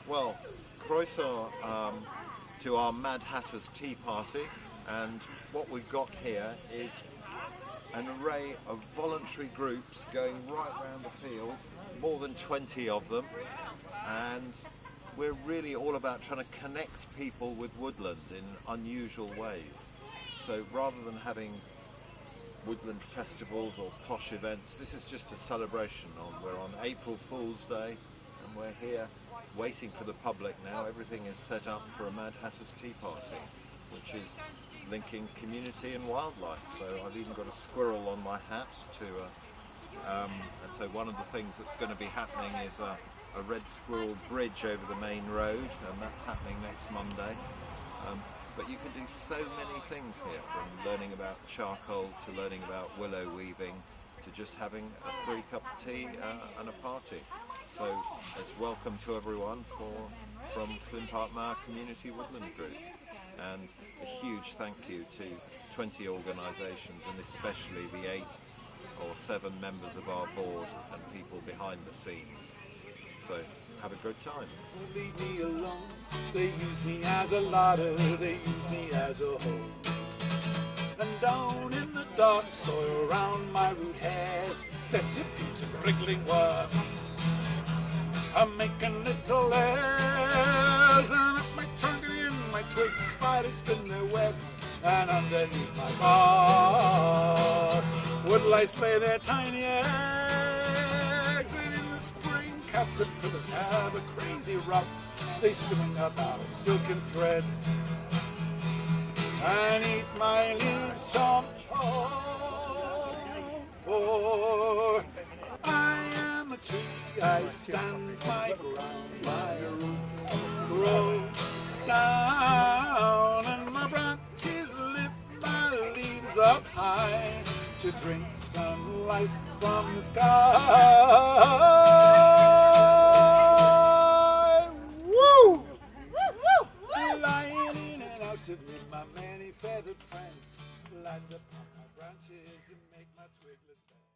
Well, croissant to our Mad Hatter's Tea Party, and what we've got here is an array of voluntary groups going right round the field, more than 20 of them, and we're really all about trying to connect people with woodland in unusual ways. So rather than having woodland festivals or posh events, this is just a celebration. We're on April Fool's Day and we're here waiting for the public now. Everything is set up for a Mad Hatter's Tea Party, which is linking community and wildlife. So I've even got a squirrel on my hat and so one of the things that's going to be happening is a red squirrel bridge over the main road, and that's happening next Monday. But you can do so many things here, from learning about charcoal to learning about willow weaving to just having a free cup of tea and a party. So it's welcome to everyone from Flynn Park Mauer Community Woodland Group. And a huge thank you to 20 organisations, and especially the 8 or 7 members of our board and people behind the scenes. So have a good time. Leave me alone. They use me as a ladder, they use me as a hoe. And down in the dark soil around my root hairs, centipedes and wriggling worms are making little layers, and up my trunk and in my twigs spiders spin their webs, and underneath my bark woodlice lay their tiny eggs. And in the spring caterpillars have a crazy romp, they swing up out of silken threads and eat my leaves chomp chomp. For I am a tree, I stand my ground, my roots grow down, and my branches lift my leaves up high to drink sunlight from the sky. Woo! Flying in and out to meet my many feathered friends, light upon my branches and make my twiglets bend.